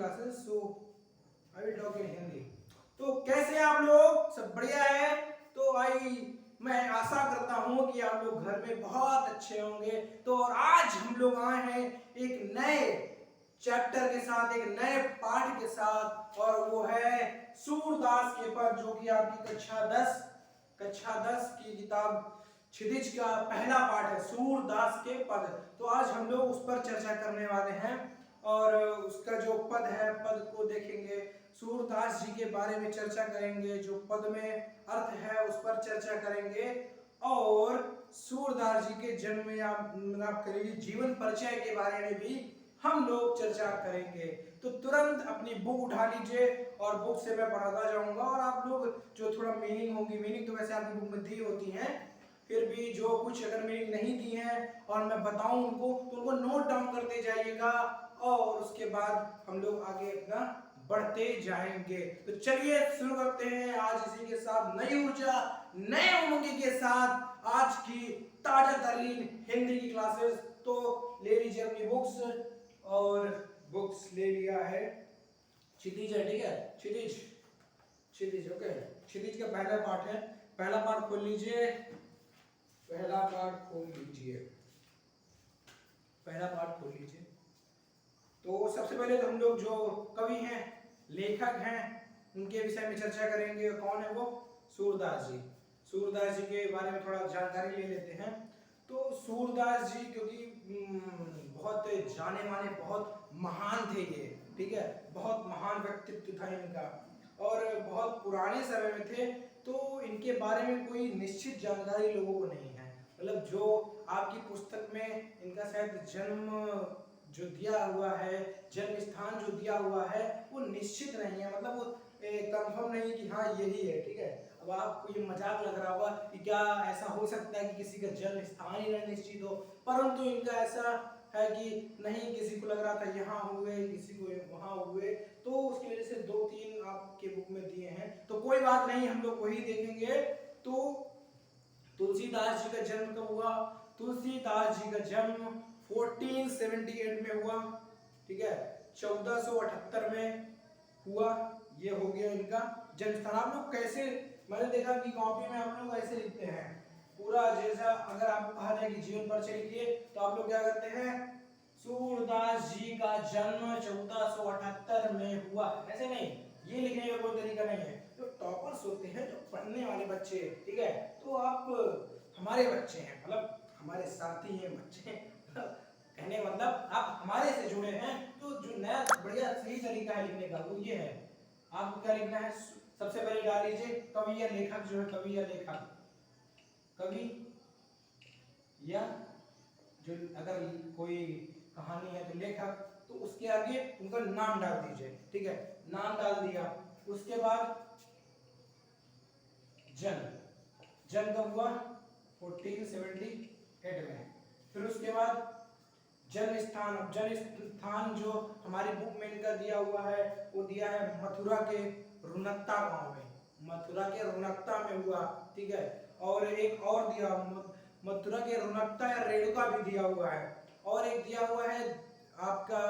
classes, so I will talk in Hindi. तो कैसे आप लोग? सब बढ़िया है? तो मैं आशा करता हूँ कि आप लोग घर में बहुत अच्छे होंगे। तो और आज हम लोग आए हैं एक नए चैप्टर के साथ, एक नए पाठ के साथ, और वो है सूरदास के पद, जो कि आपकी कक्षा 10 की किताब क्षितिज का पहला पाठ है, सूरदास के पद। तो आज हम लोग उस पर चर्चा करने वाले हैं और उसका जो पद है, पद को देखेंगे, सूरदास जी के बारे में चर्चा करेंगे, जो पद में अर्थ है उस पर चर्चा करेंगे, और सूरदास जी के जन्म या आप करिए जीवन परिचय के बारे में भी हम लोग चर्चा करेंगे। तो तुरंत अपनी बुक उठा लीजिए और बुक से मैं पढ़ाता जाऊंगा, और आप लोग जो थोड़ा मीनिंग होगी, मीनिंग तो वैसे आपकी बुक में दी होती है, फिर भी जो कुछ अगर मीनिंग नहीं दी है और मैं बताऊं उनको, तो उनको नोट डाउन करते जाइएगा, और उसके बाद हम लोग आगे अपना बढ़ते जाएंगे। तो चलिए शुरू करते हैं आज इसी के साथ, नई ऊर्जा नए उमंग के साथ आज की ताजा तरीन हिंदी की क्लासेस। तो ले लीजिए अपनी बुक्स, और बुक्स ले लिया है, क्षितिज है, ठीक है, क्षितिज ओके। क्षितिज का पहला पाठ है, पहला पाठ खोल लीजिए, पहला पाठ खोल लीजिए। तो सबसे पहले तो हम लोग जो कवि हैं, लेखक हैं, उनके विषय में चर्चा करेंगे। कौन है वो? सूरदास जी। सूरदास जी के बारे में थोड़ा जानकारी ले लेते हैं। तो सूरदास जी क्योंकि बहुत जाने माने, बहुत महान थे ये, ठीक है, बहुत महान व्यक्तित्व था इनका, और बहुत पुराने समय में थे, तो इनके बारे में कोई निश्चित जानकारी लोगों को नहीं है। मतलब जो आपकी पुस्तक में इनका शायद जन्म जो दिया हुआ है, जन्म स्थान जो दिया हुआ है, वो निश्चित नहीं है, मतलब वो कंफर्म नहीं कि हाँ यही है, ठीक है। अब आपको ये मजाक लग रहा होगा कि क्या ऐसा हो सकता है कि किसी का जन्म स्थान ही नहीं निश्चित हो, परंतु इनका ऐसा है कि नहीं, किसी को लग रहा था यहाँ हुए, किसी को वहां हुए, तो उसकी वजह से 2-3 आपके बुक में दिए हैं। तो कोई बात नहीं, हम लोग वही देखेंगे। तो तुलसीदास जी का जन्म कब हुआ? तुलसीदास जी का जन्म 1478 में हुआ, ठीक है, 1478 में हुआ। ये हो गया इनका जन्म स्थान। आप लोग कैसे, मैंने देखा कि कॉपी में आप लोग ऐसे लिखते हैं पूरा, जैसा अगर आपको कहा जाए कि जीवन परिचय लिखिए, तो आप लोग क्या करते हैं, सूरदास जी का जन्म 1478 में हुआ, ऐसे नहीं, ये लिखने का कोई तरीका नहीं है। जो टॉपर्स होते हैं, जो पढ़ने वाले बच्चे, ठीक है, तो आप हमारे बच्चे हैं, मतलब हमारे साथी हैं बच्चे, कहने मतलब आप हमारे से जुड़े हैं, तो जो नया बढ़िया सही तरीका है लिखने का वो ये है। आपको क्या लिखना है? सबसे पहले डाल लीजिए कवि या लेखक, जो है कवि या लेखक, कवि या जो अगर कोई कहानी है तो लेखक, तो उसके आगे उनका नाम डाल दीजिए, ठीक है, नाम डाल दिया। उसके बाद जन्म कब हुआ? 1478 में। फिर उसके बाद जन्म स्थान, जन्म स्थान जो हमारी बुक में इनका दिया हुआ है, वो दिया है मथुरा के रुनकता गांव में, मथुरा के रुनकता में हुआ, ठीक है। और एक और दिया, मथुरा के रुनकता या रेणुका भी दिया हुआ है, और एक दिया हुआ है आपका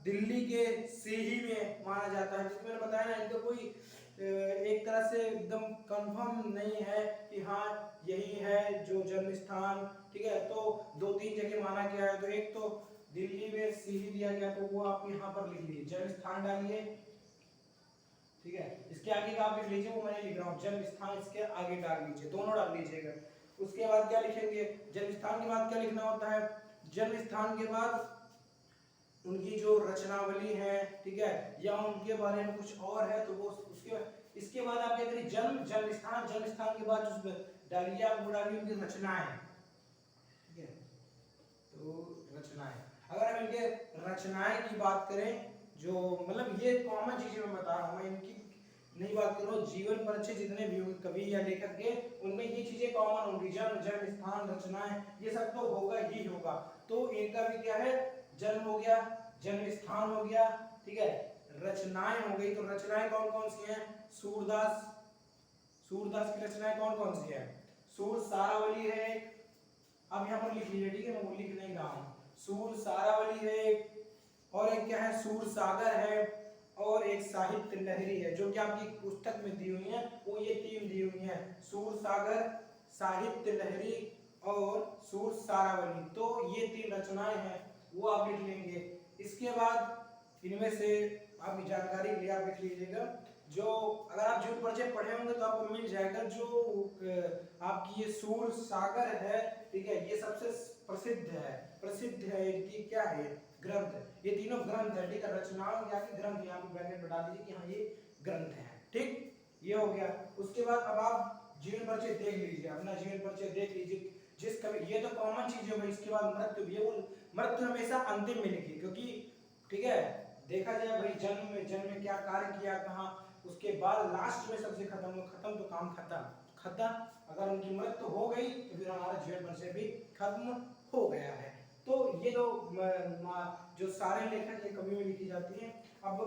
दिल्ली के सीही में माना जाता है, जिसमें मैंने बताया ना, इनका कोई एक तरह से एकदम कंफर्म नहीं है कि हाँ यही है जो जन्म स्थान, ठीक है। तो 2-3 जगह माना गया है, तो एक तो दिल्ली में सीही दिया गया, तो वो आप यहाँ पर लिख लीजिए, जन्म स्थान डालिए, ठीक है। इसके आगे का आप लिख लीजिए, वो मैं लिख रहा हूँ, जन्म स्थान इसके आगे डाल लीजिए, दोनों डाल लीजिएगा। उसके बाद क्या लिखेंगे? जन्म स्थान के बाद क्या लिखना होता है? जन्म स्थान के बाद उनकी जो रचनावली है, ठीक है, या उनके बारे में कुछ और है, तो वो उसके इसके बाद आप क्या करिए, जन्म स्थान के बाद जो डालिए आप, वो डालिए उनकी रचनाएं, ठीक है। तो रचनाएं, अगर हम इनके रचनाएं की बात करें, जो मतलब ये कॉमन चीजें मैं बता रहा हूँ, मैं इनकी नहीं बात कर रहा हूँ, जीवन परिचय जितने भी कवि या लेखक के, उनमें ये चीजें कॉमन होंगी, जन्म स्थान, रचनाएं, ये सब तो होगा ही होगा। तो इनका भी क्या है, जन्म हो गया, जन्म स्थान हो गया, ठीक है, रचनाएं हो गई। तो रचनाएं कौन कौन सी हैं? सूरदास की रचनाएं कौन कौन सी है? सूर सारावली है, अब यहाँ पर लिख लीजिए, ठीक है, मैं लिख नहीं रहा हूँ, सूर सारावली है, और एक क्या है, सूर सागर है, और एक साहित्य लहरी है, जो कि आपकी पुस्तक में दी हुई है। वो ये 3 दी हुई है, सूर सागर, साहित्य लहरी और सूर सारावली। तो ये 3 रचनाएं हैं, वो आप लिख लेंगे। इसके बाद इनमें से आपकी जानकारी के लिए आप लिख लीजिएगा, जो अगर आप जीवन परिचय पढ़े होंगे तो आपको मिल जाएगा, जो आपकी ये सूर सागर है, ठीक है, ये सबसे प्रसिद्ध है इनकी क्या है, ग्रंथ। ये तीनों ग्रंथ है, ठीक है, रचनाओं या कि ग्रंथ, यहाँ पे ब्रैकेट में डाल दीजिए कि हाँ ये ग्रंथ है, ठीक, ये हो गया। उसके बाद अब आप जीवन परिचय देख लीजिए, अपना जीवन परिचय देख लीजिए। जिस कवि, ये तो कॉमन चीज है भाई। इसके बाद मृत्यु भी है, वो मृत्यु हमेशा अंतिम में लिखिए, क्योंकि ठीक है, देखा जाए भाई जन्म में क्या कार्य किया, कहाँ, उसके बाद लास्ट में सबसे खत्म तो काम खत्म। अगर उनकी मृत्यु हो गई तो फिर हमारा जीवन परिचय भी खत्म हो गया है। तो ये तो जो सारे लेखन ये कवि में लिखी जाती हैं। अब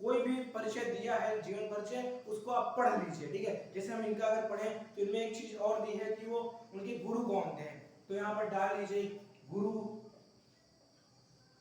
कोई भी परिचय दिया है, जीवन परिचय, उसको आप पढ़ लीजिए, ठीक है। जैसे हम इनका अगर पढ़ें तो इनमें एक चीज और दी है कि वो उनके गुरु कौन थे, तो यहाँ पर डाल लीजिए गुरु,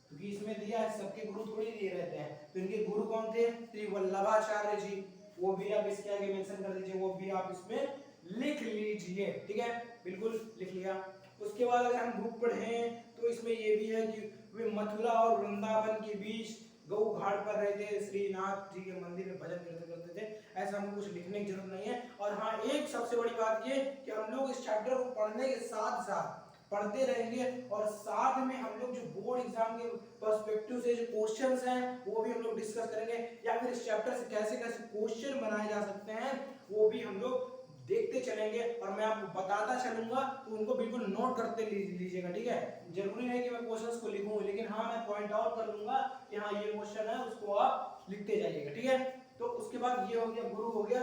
क्योंकि इसमें दिया है, सबके गुरु थोड़ी दिए रहते हैं। तो इनके गुरु कौन थे, श्री वल्लभाचार्य जी, वो भी आप इसके आगे मेंशन कर दीजिए, वो भी आप इसमें लिख लीजिए, ठीक है, बिल्कुल लिख लिया। उसके बाद अगर हम ग्रुप पढ़ें तो इसमें ये भी है कि वे मथुरा और वृंदावन के बीच गौ घाट पर रहते, श्रीनाथ जी के मंदिर में भजन करते थे। ऐसा हमें कुछ लिखने की जरूरत नहीं है। और हाँ, एक सबसे बड़ी बात ये कि हम लोग इस चैप्टर को पढ़ने के साथ साथ पढ़ते रहेंगे, और साथ में हम लोग जो बोर्ड एग्जाम के पर्सपेक्टिव से जो क्वेश्चंस हैं वो भी हम लोग डिस्कस करेंगे, या फिर इस चैप्टर से कैसे कैसे क्वेश्चन बनाए जा सकते हैं वो भी हम लोग देखते चलेंगे, और मैं आपको बताता चलूंगा, तो उनको बिल्कुल नोट करते लीजिएगा, ठीक है। जरूरी नहीं कि मैं क्वेश्चंस को लिखूं, लेकिन हाँ मैं पॉइंट आउट कर लूंगा कि हाँ ये क्वेश्चन है, उसको आप लिखते जाइएगा, ठीक है। तो उसके बाद ये हो गया, गुरु हो गया।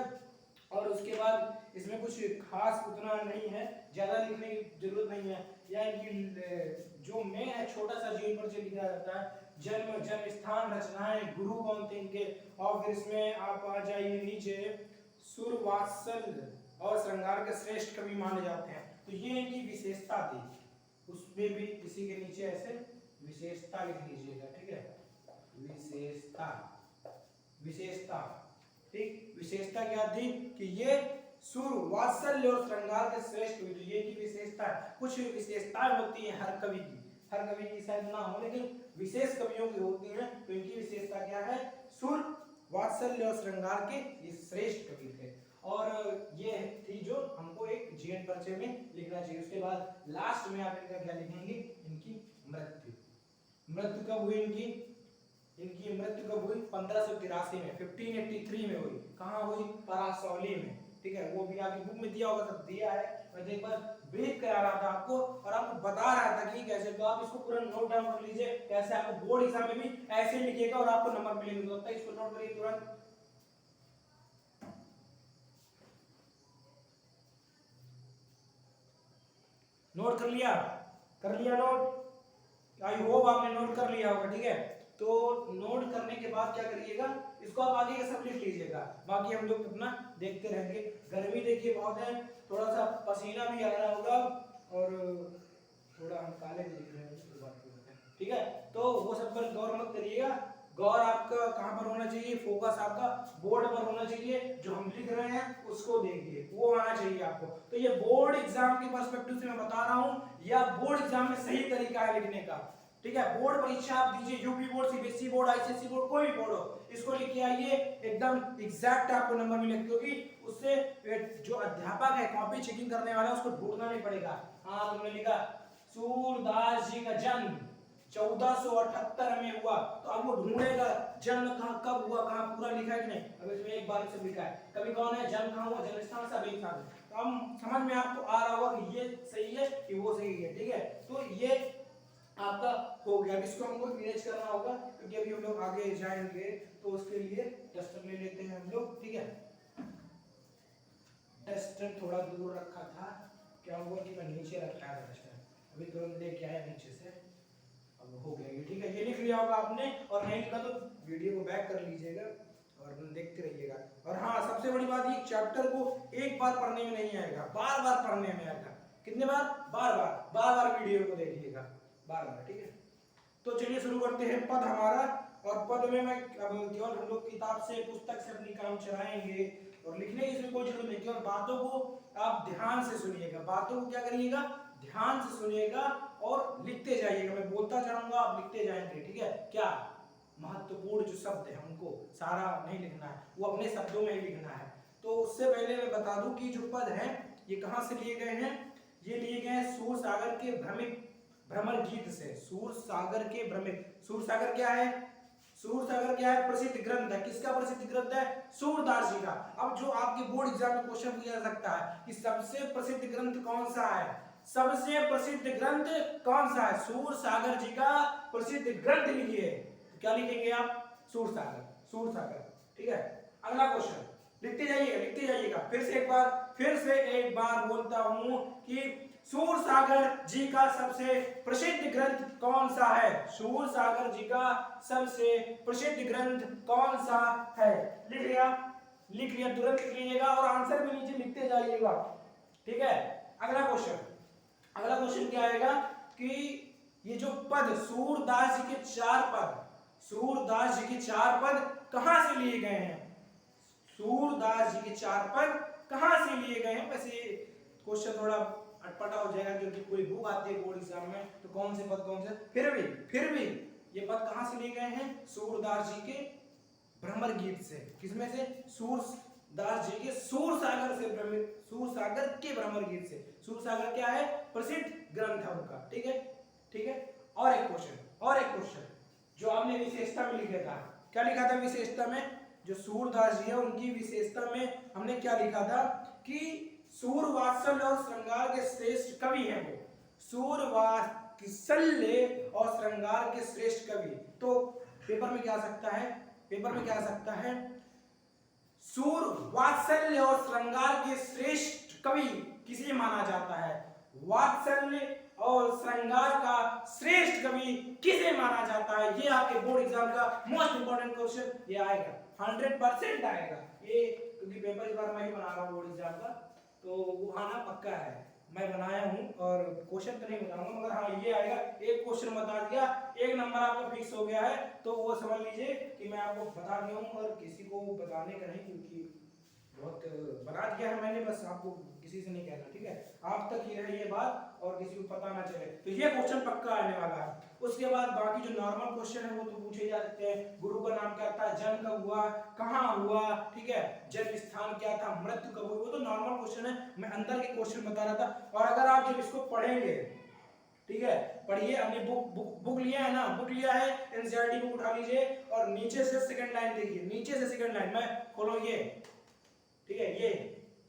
और उसके बाद इसमें कुछ खास उतना नहीं है, ज्यादा लिखने की जरूरत नहीं है। या इनकी जो मेन है, छोटा सा जीवन परिचय लिखा जाता है, जन्म स्थान, रचनाएं, गुरु कौन थे इनके, और फिर इसमें आप आ जाइए नीचे, सुर वात्सल्य और श्रृंगार के श्रेष्ठ कवि माने जाते हैं। तो ये इनकी विशेषता थी, उसमें भी इसी के नीचे ऐसे विशेषता लिख लीजिएगा, ठीक है, विशेषता, ठीक। विशेषता क्या थी कि ये सुर वात्सल्य और श्रृंगार के श्रेष्ठ कवि, ये की विशेषता है। कुछ विशेषताएं होती हैं हर कवि की शायद ना हो, लेकिन विशेष कवियों की होती हैं। तो इनकी विशेषता क्या है, सुर वात्सल्य और श्रृंगार के ये श्रेष्ठ कवि थे। और ये थी जो हमको एक जीवन परिचय में लिखना चाहिए। उसके बाद लास्ट में आप इनका क्या लिखेंगे, इनकी मृत्यु कब हुई इनकी मृत्यु कब हुई, 1583 में, 1583 में हुई। कहाँ हुई, परासौली में, ठीक है। वो भी आपकी बुक में दिया होगा, सब दिया है। मैं एक बार ब्रीफ करा रहा था आपको, और आपको बता रहा था कि कैसे, तो आप इसको पूरा नोट डाउन कर लीजिए, कैसे आपको बोर्ड एग्जाम में भी ऐसे लिखिएगा और आपको नंबर मिलेंगे। तो इसको नोट करिए तुरंत। नोट कर लिया नोट, आई होप आपने नोट कर लिया होगा, ठीक है। तो नोट करने के बाद क्या करिएगा, इसको आप आगे का सब लिख लीजिएगा, बाकी हम लोग अपना देखते रहेंगे। गर्मी देखिए बहुत है, थोड़ा सा पसीना भी आ रहा होगा, और थोड़ा हम काले भी दिख रहे हैं, ठीक है। तो वो सब पर गौर मत करिएगा, गौर आपका कहाँ पर होना चाहिए, फोकस आपका बोर्ड पर होना चाहिए। जो हम लिख रहे हैं उसको देखिए, वो आना चाहिए आपको। तो ये बोर्ड एग्जाम के पर्सपेक्टिव से मैं बता रहा हूँ, या बोर्ड एग्जाम में सही तरीका है लिखने का, ठीक है। बोर्ड परीक्षा आप दीजिए, UP board, CBSE board, ICSE board, कोई भी बोर्ड हो, इसको लिख के आइए, एकदम एग्जैक्ट आपको नंबर मिलेगा। क्योंकि उससे जो अध्यापक है, कॉपी चेकिंग करने वाला, उसको ढूंढना नहीं पड़ेगा। हाँ, तुमने लिखा सूरदास जी का जन्म 1478 में हुआ, तो अब वो ढूंढेगा जन्म कहाँ, कब हुआ, कहाँ, पूरा लिखा है कि नहीं। अब इसमें एक बार से लिखा है, कभी कौन है, जन्म कहाँ हुआ, जन्म स्थान सब एक साथ। तो हम समझ में आपको आ रहा होगा कि ये सही है कि वो सही है, ठीक है। तो ये आपका हो गया। अब इसको हमको इमेज करना होगा, क्योंकि अभी हम लोग आगे जाएंगे, तो उसके लिए डस्टर ले लेते हैं हम लोग, ठीक है। डस्टर थोड़ा दूर रखा था, क्या हुआ कि मैं नीचे रखा है डस्टर, अभी तुरंत लेके आया नीचे से, अब हो गया ये, ठीक है। ये लिख लिया होगा आपने, और नहीं लिखा तो वीडियो को बैक कर लीजिएगा और देखते रहिएगा। और हाँ, सबसे बड़ी बात, ये चैप्टर को एक बार पढ़ने में नहीं आएगा, बार बार पढ़ने में आएगा। कितने बार, बार बार वीडियो को देखिएगा, बार बार, ठीक है। तो चलिए शुरू करते हैं। पद हमारा और पद में मैं अब केवल हम लोग किताब से पुस्तक से अपनी काम चलाएंगे और लिखने की इसमें कोई जरूरत नहीं, केवल बातों को आप ध्यान से सुनिएगा, बातों को क्या करिएगा, ध्यान से सुनिएगा और लिखते जाइएगा। मैं बोलता जाऊंगा, आप लिखते जाएंगे, ठीक है। क्या महत्वपूर्ण जो शब्द है उनको सारा नहीं लिखना है, वो अपने शब्दों में ही लिखना है। तो उससे पहले मैं बता दूं कि जो पद हैं ये कहां से लिए गए हैं, ये लिए गए हैं सूर सागर के भ्रमर गीत से। सूर सागर के सूर सागर क्या है, सूर सागर क्या है, प्रसिद्ध ग्रंथ है। किसका प्रसिद्ध ग्रंथ है, सूरदास जी का। अब जो आपके बोर्ड एग्जाम में क्वेश्चन पूछा जा सकता है कि सबसे प्रसिद्ध ग्रंथ कौन सा है, सबसे प्रसिद्ध ग्रंथ कौन सा है, सूर सागर जी का प्रसिद्ध ग्रंथ लिखिए। तो क्या लिखेंगे आप, सूर सागर, सूर सागर, ठीक है। अगला क्वेश्चन लिखते जाइएगा, लिखते जाइएगा। फिर से एक बार बोलता हूं कि सूर सागर जी का सबसे प्रसिद्ध ग्रंथ कौन सा है, सूर सागर जी का सबसे प्रसिद्ध ग्रंथ कौन सा है। लिख लिया, लिख लिया, तुरंत लिख लीजिएगा और आंसर भी नीचे लिखते जाइएगा, ठीक है। अगला क्वेश्चन, अगला क्वेश्चन क्या आएगा कि ये जो पद सूरदास जी के 4 पद, सूरदास जी के 4 पद कहां से लिए गए हैं, सूरदास जी के 4 पद कहां से लिए गए हैं। वैसे क्वेश्चन थोड़ा अटपटा हो जाएगा क्योंकि कोई बुक आती है बोर्ड एग्जाम में, तो कौन से पद कौन से, फिर भी ये पद कहां से लिए गए हैं, सूरदास जी के भ्रमर गीत से। किसमें से, सूरदास जी के सूर सागर से, सूर सागर के भ्रमर गीत से। सूर सागर क्या है, प्रसिद्ध ग्रंथ है उनका, ठीक है, ठीक है। और एक क्वेश्चन, और एक क्वेश्चन जो आपने विशेषता में लिखा था, क्या लिखा था विशेषता में, जो सूरदास जी है उनकी विशेषता में हमने क्या लिखा था कि सूर वात्सल्य और श्रृंगार के श्रेष्ठ कवि हैं वो, सूर वात्सल्य और श्रृंगार के श्रेष्ठ कवि। तो पेपर में क्या आ सकता है, पेपर में क्या आ सकता है, सूर वात्सल्य और श्रृंगार के श्रेष्ठ कवि किसे माना जाता है, वात्सल्य और श्रृंगार का श्रेष्ठ कवि किसे माना जाता है। ये आपके बोर्ड एग्जाम का मोस्ट इंपोर्टेंट क्वेश्चन ये आएगा, 100% आएगा ये, क्योंकि पेपर इस बार मैं ही बना रहा हूँ बोर्ड एग्जाम का, तो वो आना पक्का है, मैं बनाया हूँ। और क्वेश्चन तो नहीं बताऊंगा मगर हाँ ये आएगा, एक क्वेश्चन बता दिया, 1 नंबर आपका फिक्स हो गया है, तो वो समझ लीजिए कि मैं आपको बता दिया हूँ और किसी को बताने का नहीं, क्योंकि बहुत बना दिया है मैंने, बस आपको किसी से नहीं कहना, ठीक है। आप तक ही रहे ये बात और किसी को पता ना चले, तो ये क्वेश्चन पक्का आने वाला है। उसके बाद बाकी जो नॉर्मल क्वेश्चन है वो तो पूछे जा सकते हैं, गुरु का नाम क्या था, जन्म कब हुआ, कहाँ हुआ, ठीक है, जन्म स्थान क्या था, मृत्यु कब हुई, वो तो नॉर्मल क्वेश्चन है, मैं अंदर के क्वेश्चन बता रहा था। और अगर आप जब इसको पढ़ेंगे, ठीक है, पढ़िए, अपनी बुक लिया है ना, बुक लिया है, एनसीईआरटी बुक उठा लीजिए और नीचे से सेकंड लाइन देखिए, नीचे से सेकंड लाइन में खोलो ये, ठीक है, ये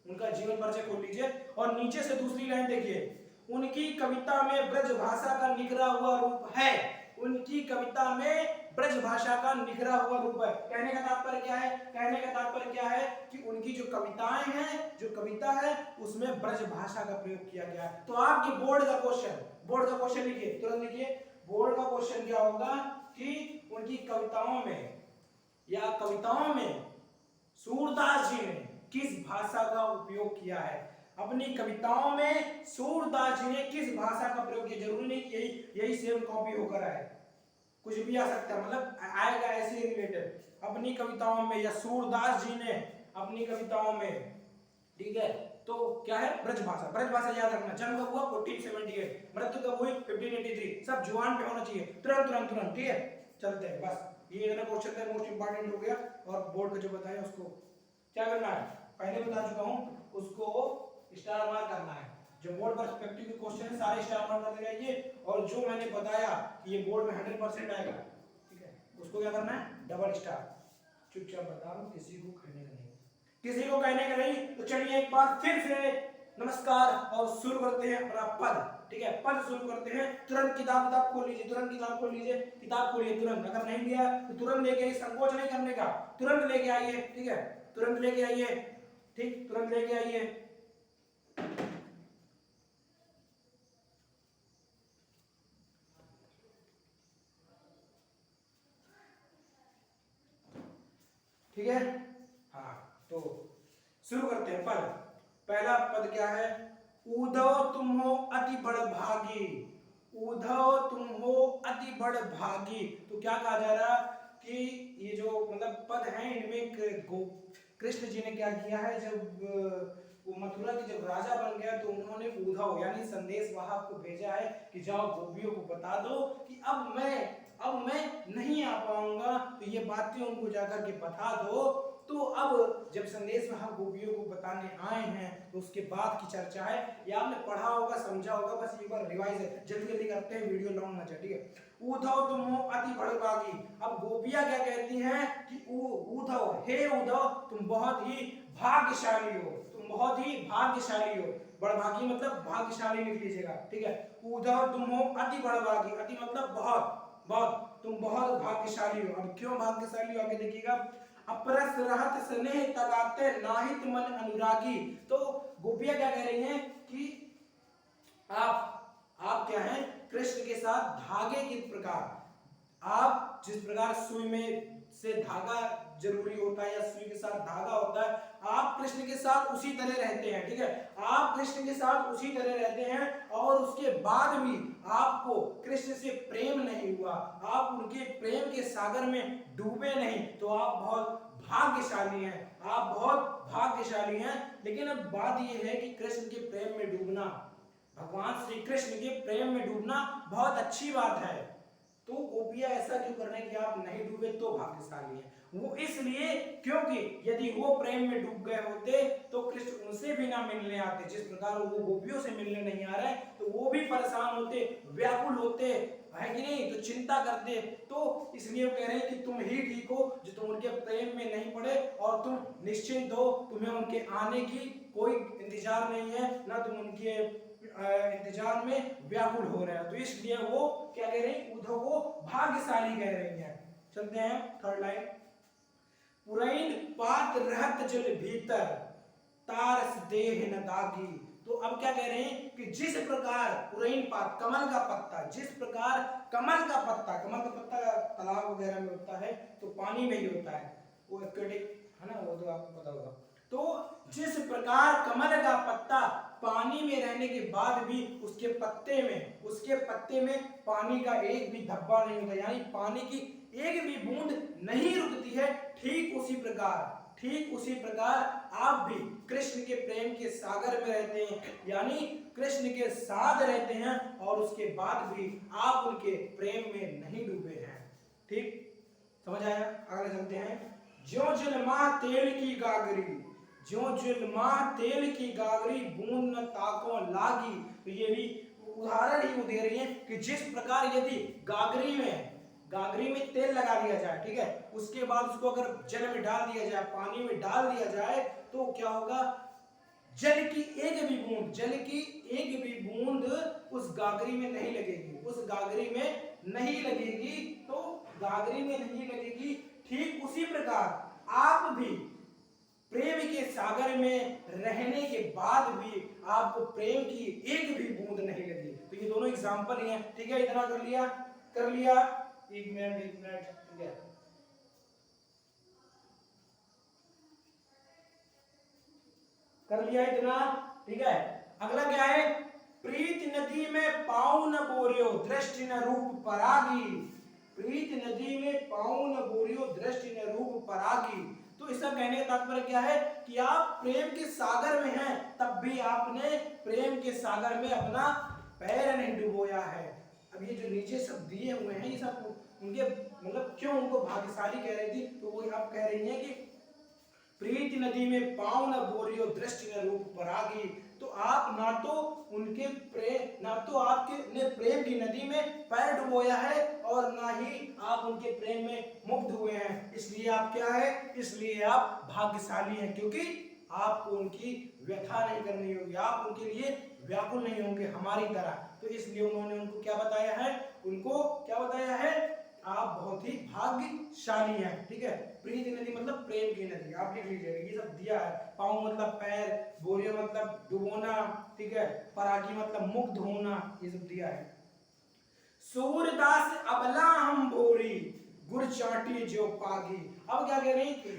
उनका जीवन परिचय खोल लीजिए और नीचे से दूसरी लाइन देखिए, उनकी कविता में ब्रज भाषा का निखरा हुआ रूप है, उनकी कविता में ब्रज भाषा का निखरा हुआ रूप है। कहने का तात्पर्य क्या है, कहने का तात्पर्य क्या है कि उनकी जो कविताएं हैं, जो कविता है उसमें ब्रज भाषा का प्रयोग किया गया है। तो आपके बोर्ड का क्वेश्चन लिखिए, तुरंत लिखिए, बोर्ड का क्वेश्चन क्या होगा कि उनकी कविताओं में या कविताओं में सूरदास जी ने किस भाषा का उपयोग किया है, अपनी कविताओं में सूरदास जी ने किस भाषा का प्रयोग किया। जरूरी नहीं कि यही सेम कॉपी होकर आए, कुछ भी आ सकता है, मतलब आएगा ऐसे रिलेटेड, अपनी कविताओं में या सूरदास जी ने अपनी कविताओं में, ठीक है। तो क्या है, ब्रज भाषा, ब्रज भाषा याद रखना, जन्म कब हुआ 1478, मृत्यु कब हुई 1583, सब जुबान पे होना चाहिए, तुरंत तुरंत तुरंत, ठीक है। चलते हैं, बस ये इतना क्वेश्चन है, मोस्ट इंपोर्टेंट हो गया। और बोर्ड का जो बताया उसको क्या करना है, पहले बता चुका हूं, उसको स्टार मार्क करना है। जो बोर्ड पर्सपेक्टिव के क्वेश्चन है सारे स्टार मार्क करते जाइए, और जो मैंने बताया कि ये बोर्ड में 100% आएगा, ठीक है, उसको क्या करना है, डबल स्टार। चुपचाप बता रहा हूं, किसी को कहने का नहीं, किसी को कहने का नहीं। तो चलिए एक बार फिर से नमस्कार और शुरू करते हैं अपना पद, ठीक है, पद शुरू करते हैं। तुरंत किताब खोल लीजिए, तुरंत किताब खोल लीजिए, किताब खोलिए तुरंत, अगर नहीं लिया तो तुरंत लेके आइए, संकोच नहीं करने का, तुरंत लेके आइए, ठीक है, तुरंत लेके आइए, ठीक, तुरंत लेके आइए। ठीक है, हाँ, तो शुरू करते हैं पद। पहला पद क्या है, उद्धव तुम हो अति बड़ भागी, उद्धव तुम हो अति बड़ भागी। तो क्या कहा जा रहा कि ये जो मतलब पद हैं इनमें कृष्ण जी ने क्या किया है, जब वो मथुरा के जब राजा बन गया तो उन्होंने उद्धव यानी संदेश वाहक को भेजा है कि जाओ गोपियों को बता दो कि अब मैं नहीं आ पाऊंगा, तो ये बातें उनको जाकर के बता दो। तो अब जब संदेश वाहक गोपियों को बताने आए हैं तो उसके बाद की चर्चा है। ये आपने पढ़ा होगा, समझा होगा, बस एक बार रिवाइज है, जल्दी जल्दी करते हैं, वीडियो लॉन्ग ना जाए, ठीक है। उद्धव तुम हो अति बड़भागी। अब गोपियां क्या कहती हैं कि उद्धव, हे उद्धव तुम बहुत ही भाग्यशाली हो, तुम बहुत ही भाग्यशाली हो। बड़भागी मतलब भाग्यशाली लिख लीजिएगा, ठीक है। उद्धव तुम हो अति बड़भागी, अति मतलब बहुत बहुत, तुम बहुत भाग्यशाली हो। अब क्यों भाग्यशाली हो आगे देखिएगा। अपरस रहत स्नेह तगाते नाहित मन अनुरागी। तो गोपियां क्या कह रही हैं कि आप क्या हैं, कृष्ण के साथ धागे के प्रकार, आप जिस प्रकार सुई में से धागा जरूरी होता है या सुई के साथ धागा होता है, आप कृष्ण के साथ उसी तरह रहते हैं, ठीक है। आप कृष्ण के साथ उसी तरह रहते हैं और उसके बाद भी आपको कृष्ण से प्रेम नहीं हुआ, आप उनके प्रेम के सागर में डूबे नहीं, तो आप बहुत भाग्यशाली हैं, आप बहुत भाग्यशाली हैं। लेकिन अब बात यह है कि कृष्ण के प्रेम में डूबना, भगवान श्री कृष्ण के प्रेम में डूबना बहुत अच्छी बात है। तो गोपियां ऐसा क्यों कर रहे हैं कि आप नहीं डूबे तो भाग्यशाली हैं। वो इसलिए क्योंकि यदि वो प्रेम में डूब गए होते तो कृष्ण उनसे भी ना मिलने आते। जिस प्रकार वो गोपियों से मिलने नहीं आ रहे तो वो भी परेशान होते, व्याकुल होते, है कि नहीं, तो चिंता करते। तो इसलिए वो कह रहे हैं कि तुम ही ठीक हो जो तुम उनके प्रेम में नहीं पड़े और तुम निश्चिंत हो, तुम्हें उनके आने की कोई इंतजार नहीं है, ना तुम उनके इंतजार में व्याकुल हो रहे हैं। तो इसलिए वो क्या कह रहे हैं, उद्धव को भाग्यशाली कह रही हैं। चलते हैं थर्ड लाइन। पुरैन पात रहत जल भीतर तारस देह न दागी। तो अब क्या कह रहे हैं कि जिस प्रकार पुरैन पात कमल का पत्ता, जिस प्रकार कमल का पत्ता तालाब वगैरह में होता है तो पानी में ही होता है, वो एक्वेटिक है ना, वो तो आपको पता होगा। तो जिस प्रकार कमल का पत्ता पानी में रहने के बाद भी उसके पत्ते में पानी का एक भी धब्बा नहीं होता, यानी पानी की एक भी बूंद नहीं रुकती है, ठीक उसी प्रकार आप भी कृष्ण के प्रेम के सागर में रहते हैं, यानी कृष्ण के साथ रहते हैं और उसके बाद भी आप उनके प्रेम में नहीं डूबे हैं। ठीक समझ आया, आगे चलते हैं। ज्यों जलमा तेल की गागरी, ज्यों जलमा तेल की गागरी बूंद न ताको लागी। तो ये भी उदाहरण ही वो दे रही है कि जिस प्रकार यदि गागरी में तेल लगा दिया जाए, ठीक है, उसके बाद उसको अगर जल में डाल दिया जाए, पानी में डाल दिया जाए, तो क्या होगा, जल की एक भी बूंद उस गागरी में नहीं लगेगी, तो गागरी में नहीं लगेगी। ठीक उसी प्रकार आप भी प्रेम के सागर में रहने के बाद भी आपको प्रेम की एक भी बूंद नहीं लगी। तो ये दोनों एग्जांपल ही हैं, ठीक है। इतना कर लिया, एक मिनट, ठीक है। कर लिया इतना, ठीक है। अगला क्या है, प्रीत नदी में पाँव न बोरियो दृष्टि न रूप परागी। प्रीत नदी में पाँव न बोरियो दृष्टि न रूप परागी। तो इसका कहने का तात्पर्य क्या है कि आप प्रेम के सागर में हैं, तब भी आपने प्रेम के सागर में अपना पैर नहीं डुबोया है। अब ये जो नीचे सब दिए हुए हैं, ये सब उनके मतलब क्यों उनको भाग्यशाली कह रही थी, तो वो आप कह रही हैं कि प्रीति नदी में पाँव न बोरियो दृष्टि न रूप परागी। तो आप ना तो आपके प्रेम की नदी में पैर डुबोया है और ना ही आप उनके प्रेम में मुग्ध हुए हैं। इसलिए आप क्या है, इसलिए आप भाग्यशाली हैं, क्योंकि आपको उनकी व्यथा नहीं करनी होगी, आप उनके लिए व्याकुल नहीं होंगे हमारी तरह। तो इसलिए उन्होंने उनको क्या बताया है, आप बहुत ही भाग्यशाली हैं, ठीक है। प्रीति नदी मतलब प्रेम की नदी, आप लिख लीजिएगा, ये सब दिया है। पाँव मतलब पैर, बोरियो मतलब डुबोना, ठीक है, परागी मतलब मुग्ध होना, ये सब दिया है। सूरदास अबला हम बोरी गुड़ चाटी जो पागी। अब क्या कह रही है,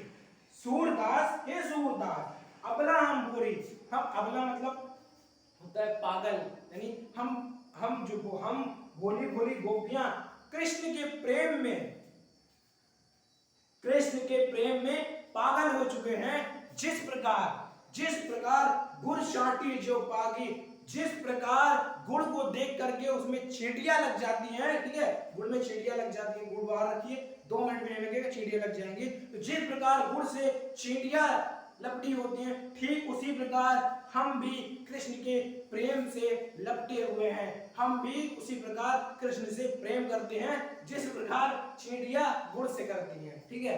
सूरदास, हे सूरदास, अबला हम बोरी, हम अबला मतलब होता है पागल, यानी हम भोली भोली गोपियां कृष्ण के प्रेम में कृष्ण के प्रेम में पागल हो चुके हैं। जिस प्रकार गुड़ चाटी जो पागी, जिस प्रकार गुड़ को देख करके उसमें चींटियां लग जाती हैं, ठीक है, गुड़ में चींटियां लग जाती हैं, गुड़ बाहर रखिए 2 मिनट में नहीं लगेगा, चींटियां लग जाएंगी। तो जिस प्रकार गुड़ से चींटियां लपटी होती हैं, ठीक उसी प्रकार हम भी कृष्ण के प्रेम से लपटे हुए हैं। हम भी उसी प्रकार कृष्ण से प्रेम करते हैं जिस प्रकार चींटियां गुड़ से करती हैं, ठीक है,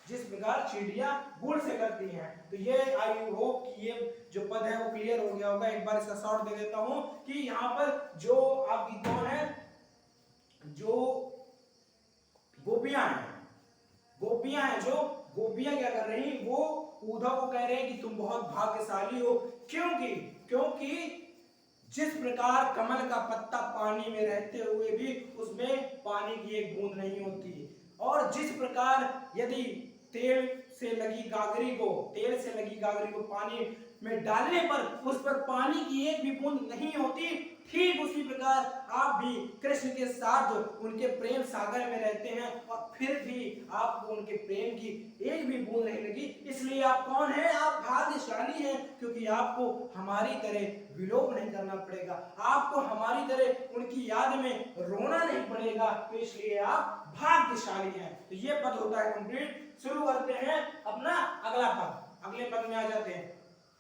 जिस प्रकार चींटियां गुड़ से करती हैं। तो ये आई होप कि ये जो पद है वो क्लियर हो गया होगा। एक बार इसका शॉर्ट दे देता हूं कि यहाँ पर जो आपकी कौन है, जो गोपियां हैं, जो गोपियां क्या कर रही, वो उद्धव को कह रहे हैं कि तुम बहुत भाग्यशाली हो। क्योंकि जिस प्रकार कमल का पत्ता पानी में रहते हुए भी उसमें पानी की एक बूंद नहीं होती, और जिस प्रकार यदि तेल से लगी गागरी को पानी में डालने पर उस पर पानी की एक भी बूंद नहीं होती, ठीक उसी प्रकार आप भी कृष्ण के साथ उनके प्रेम सागर में रहते हैं और फिर भी आपको उनके प्रेम की एक भी बूंद नहीं लगी। इसलिए आप कौन हैं, आप भाग्यशाली हैं, क्योंकि आपको हमारी तरह विलोप नहीं करना पड़ेगा, आपको हमारी तरह उनकी याद में रोना नहीं पड़ेगा, तो इसलिए आप भाग्यशाली हैं। तो ये पद होता है कंप्लीट। शुरू करते हैं अपना अगला पद, अगले पद में आ जाते हैं।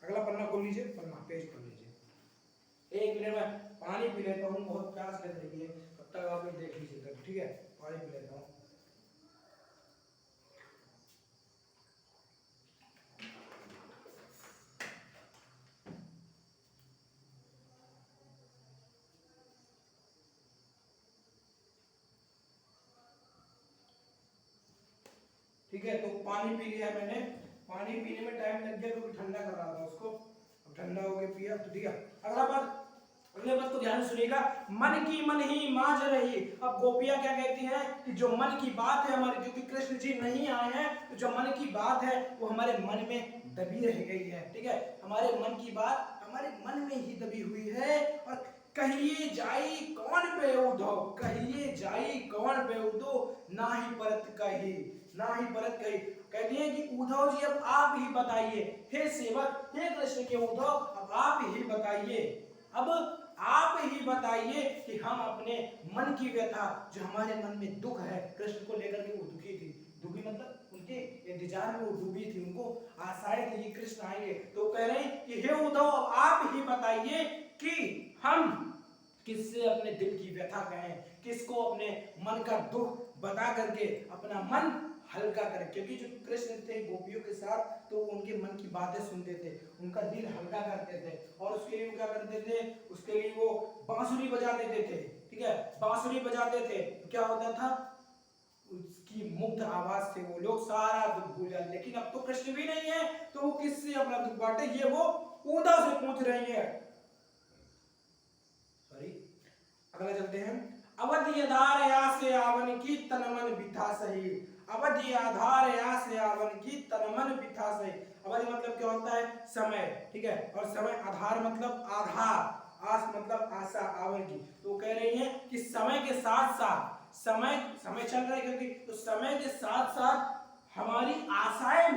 अगला पन्ना खोल लीजिए, पन्ना पेज खोल लीजिए। 1 मिनट में पानी पी लेता हूँ, बहुत प्यास लग रही है, तब तक आप लोग देख लीजिए तब, ठीक है, पानी पी लेता हूँ। ठीक है, तो पानी पी लिया मैंने, पानी पीने में टाइम लग गया क्योंकि ठंडा कर रहा था उसको, अब ठंडा हो गया पिया, तो ठीक है। अगला बात, अगले बात को ध्यान से सुनिएगा। मन की मन ही मांझ रही। अब गोपियां क्या कहती हैं कि जो मन की बात है हमारी, क्योंकि कृष्ण जी नहीं आए हैं, तो जो मन की बात है वो हमारे मन में दबी रह गई है, ठीक है, हमारे मन की बात हमारे मन में ही दबी हुई है। और कहिए जाई कौन पे उद्धव, कहिए जाई कौन पे उद्धव, ना ही परत कही। कहती है कि उद्धव जी अब आप ही बताइए, हे सेवक, हे कृष्ण के उद्धव, अब आप ही बताइए, अब आप ही बताइए कि हम अपने मन की व्यथा, जो हमारे मन में दुख है, कृष्ण को लेकर के वो दुखी मतलब उनके इंतजार में वो डूबी थी, उनको आशाएं थी कि कृष्ण आएंगे, तो कह रहे हैं कि हे उद्धव अब आप ही बताइए कि हम किससे अपने दिल की व्यथा कहें, किसको अपने मन का दुख बता करके अपना मन हल्का करें। क्योंकि जो कृष्ण थे गोपियों के साथ, तो उनके मन की बातें सुनते थे, उनका दिल हल्का करते थे, और उसके लिए वो क्या करते थे, उसके लिए वो बांसुरी बजा देते थे, ठीक है, बांसुरी बजाते थे, तो क्या होता था, उसकी मुग्ध आवाज से वो लोग सारा दुख भूल जाते। लेकिन अब तो कृष्ण भी नहीं है, तो वो किससे अपना दुख बांटे, ये वो उद्धव से पूछ रही है। सॉरी, अगला चलते हैं। अवधि आधार या से आवन की तन मन बिथा सही, अवधि आधार या से आवन की तन मन बिथा सही। अवधि मतलब क्या होता है, समय, ठीक है, और समय आधार मतलब आधार, आस मतलब आशा, आवन की, तो कह रही है कि समय के साथ साथ समय चल रहा है, क्योंकि तो समय के साथ साथ हमारी आशाएं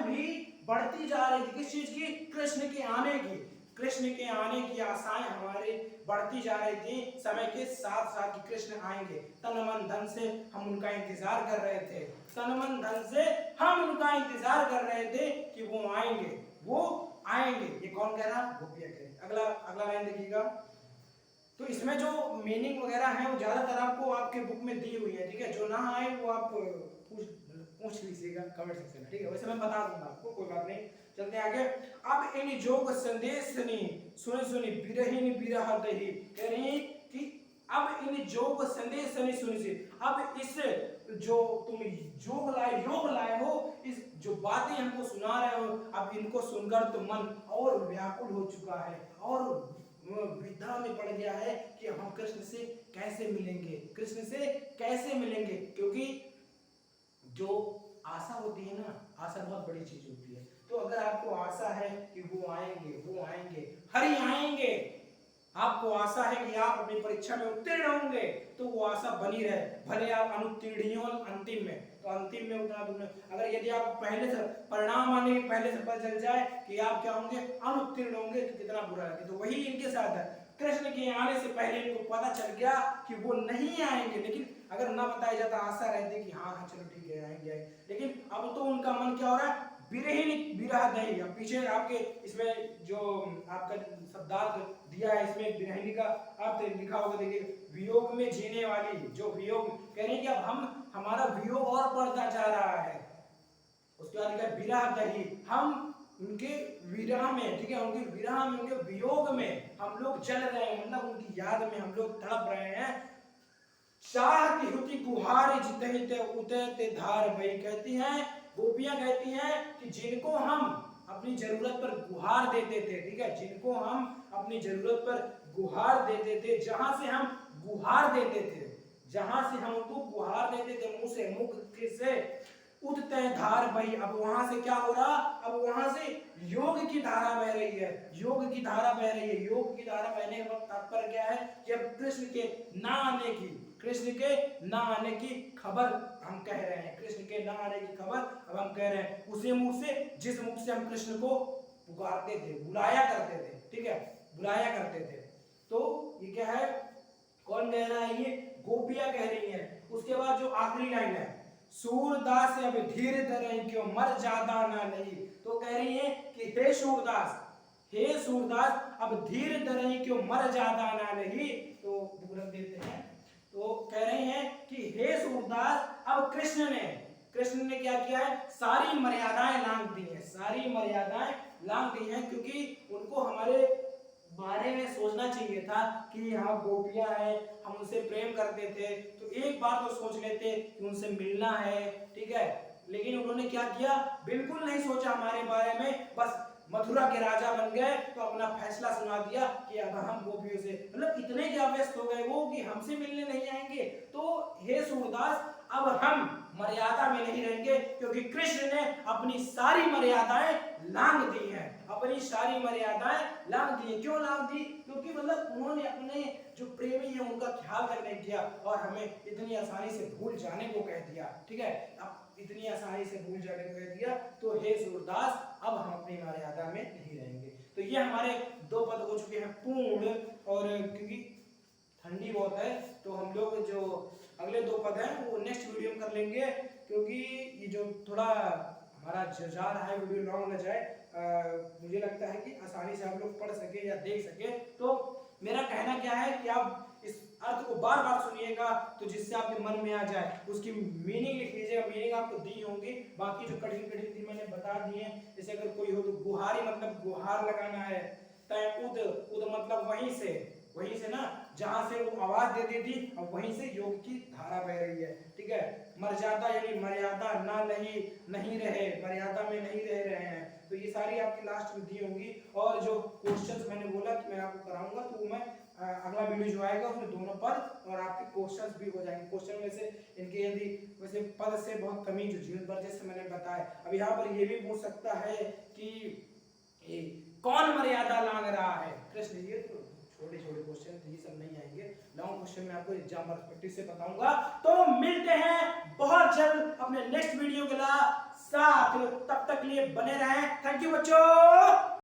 भी बढ़ती जा रही थी। किस चीज की, कृष्ण के आने की आशाएं हमारे बढ़ती जा रही थी समय के साथ साथ कि कृष्ण आएंगे। तन मन धन से हम उनका इंतजार कर रहे थे, तन मन धन से हम उनका इंतजार कर रहे थे कि वो आएंगे। ये कौन कह रहा, गोपियां कह रही। अगला लाइन देखिएगा। तो इसमें जो मीनिंग वगैरह है वो ज्यादातर आपको आपके बुक में दी हुई है, ठीक है, जो ना आए वो आप पूछ लीजिएगा कमेंट सेक्शन में, ठीक है, वैसे मैं बता दूंगा आपको, कोई बात नहीं। चलते हैं आगे। अब इन जोग संदेश सुनी बिरहिन बिरह दही, कह रही कि अब इन जोग संदेश सुनी, अब इस जो तुम योग लाए हो, इस जो बातें हमको सुना रहे हो, अब इनको सुनकर तो मन और व्याकुल हो चुका है, और विधा में पड़ गया है कि हम कृष्ण से कैसे मिलेंगे, क्योंकि जो आशा होती है ना, आशा बहुत बड़ी चीज होती है। तो अगर आपको आशा है कि वो आएंगे, हरि आएंगे, आपको आशा है कि आप अपनी परीक्षा में उत्तीर्ण होंगे, तो वो आशा बनी रहे, भले आप अनुत्तीर्ण ही हो अंतिम में, तो अंतिम में उतना तुमने, अगर यदि आप पहले से परिणाम आने के पहले से पता चल जाए कि आप क्या होंगे, अनुत्तीर्ण होंगे, तो कितना बुरा लगे। तो वही इनके साथ है, कृष्ण के आने से पहले इनको पता चल गया कि वो नहीं आएंगे, लेकिन अगर ना बताया जाता आशा रहती कि हाँ हाँ चलो ठीक है आएंगे, लेकिन अब तो उनका मन क्या हो रहा है, विरहीन विरह दही। अब पीछे आपके इसमें जो आपका शब्दार्थ दिया है, इसमें विरहिणी का अर्थ लिखा होगा, देखिए वियोग में जीने वाली, जो वियोग कह रहे हैं कि अब हम हमारा वियोग और बढ़ता जा रहा है। उसके बाद लिखा विरह दही, हम उनके विरह में, ठीक है, उनके विरह में, उनके वियोग में हम लोग जल रहे हैं, मतलब उनकी याद में हम लोग तड़प रहे हैं। चाहती हुती गुहार जिते उते धार भई, कहती हैं गोपियां, कहती हैं कि जिनको हम अपनी जरूरत पर गुहार देते थे, ठीक है, जिनको हम अपनी जरूरत पर गुहार देते थे, जहां से हम गुहार देते थे, जहां से हम उनको गुहार देते थे, मुंह से, मुख से, उठते धार बही। अब वहां से क्या हो रहा, अब वहां से योग की धारा बह रही है, योग की धारा बह रही है। योग की धारा बहने का तात्पर्य क्या है कि अब कृष्ण के ना आने की, कृष्ण के ना आने की खबर हम कह रहे हैं, कृष्ण के ना आने की खबर अब हम कह रहे हैं, उसी मुख से जिस मुख से हम कृष्ण को पुकारते थे, बुलाया करते थे, ठीक है, बुलाया करते थे। तो ये क्या है, कौन कह रहा है, ये गोपियां कह रही हैं। उसके बाद जो आखिरी लाइन है, सूरदास अब धीर धरे क्यों मर ज्यादा ना नहीं, तो कह रही है कि हे सूरदास, हे सूरदास, अब धीर धरे क्यों मर ज्यादा ना नहीं। तो बुक रख देते हैं। तो कह रहे हैं कि हे सूरदास, अब कृष्ण ने क्या किया है, सारी मर्यादाएं लांघ दी हैं, सारी मर्यादाएं लांघ दी हैं, क्योंकि उनको हमारे बारे में सोचना चाहिए था कि हाँ गोपियां हैं, हम उनसे प्रेम करते थे, तो एक बार तो सोच लेते कि उनसे मिलना है, ठीक है, लेकिन उन्होंने क्या किया, बिल्कुल नहीं सोचा हमारे बारे में, बस मथुरा के राजा बन गए, तो अपना फैसला सुना दिया कि अब हम गोपियों से, मतलब इतने क्या व्यस्त हो गए वो कि हमसे मिलने नहीं आएंगे। तो हे सूरदास, अब हम मर्यादा में नहीं रहेंगे, क्योंकि कृष्ण ने अपनी सारी मर्यादाएं लांघ दी हैं, अपनी सारी मर्यादाएं लांघ दी। क्यों लांघ दी, क्योंकि मतलब उन्होंने अपने जो प्रेमी है उनका ख्याल तक नहीं किया और हमें इतनी आसानी से भूल जाने को कह दिया, ठीक है, अब इतनी आसानी से भूल जाने को कह दिया। तो हे सूरदास, अब हम अपनी मर्यादा में नहीं रहेंगे। तो ये हमारे दो पद हो चुके हैं पूर्ण, और क्योंकि ठंडी बहुत है तो हम लोग जो अगले दो पद हैं वो नेक्स्ट वीडियो में कर लेंगे, क्योंकि ये जो थोड़ा हमारा जा रहा है वीडियो लॉन्ग न जाए, मुझे लगता है कि आसानी से आप लोग पढ़ सके या देख सके। तो मेरा कहना क्या है कि आप इस अर्थ को बार बार सुनिएगा, तो जिससे आपके मन में आ जाए, उसकी मीनिंग लिख लीजिएगा, मीनिंग आपको दी होंगी, बाकी जो कठिन कठिन थी मैंने बता दी है। जैसे अगर कोई हो तो गुहारी मतलब गुहार लगाना है, तय उद, उद मतलब वहीं से ना, जहां से वो आवाज दे दी थी, अब वहीं से योग की धारा बह रही है, ठीक है। मर्यादा यानी मर्यादा ना नहीं रहे, मर्यादा में नहीं रह रहे हैं, तो ये सारी आपकी लास्ट में दी होंगी। और जो क्वेश्चंस मैंने बोला कि मैं आपको कराऊंगा, तो मैं अगला वीडियो जो आएगा उसमें दोनों पद और आपके क्वेश्चंस भी हो जाएंगे। क्वेश्चन में से इनके यदि वैसे पद से बहुत कमी जो जीवन पर जैसे मैंने बताया, अब यहाँ पर ये भी पूछ सकता है कि कौन मर्यादा लांघ रहा है, कृष्ण जी। तो छोटे छोटे क्वेश्चन ये सब नहीं आएंगे, लॉन्ग क्वेश्चन में आपको एग्जाम पर्सपेक्टिव से बताऊंगा। तो मिलते हैं बहुत जल्द अपने नेक्स्ट वीडियो के साथ, तब तक लिए बने रहें। थैंक यू बच्चों।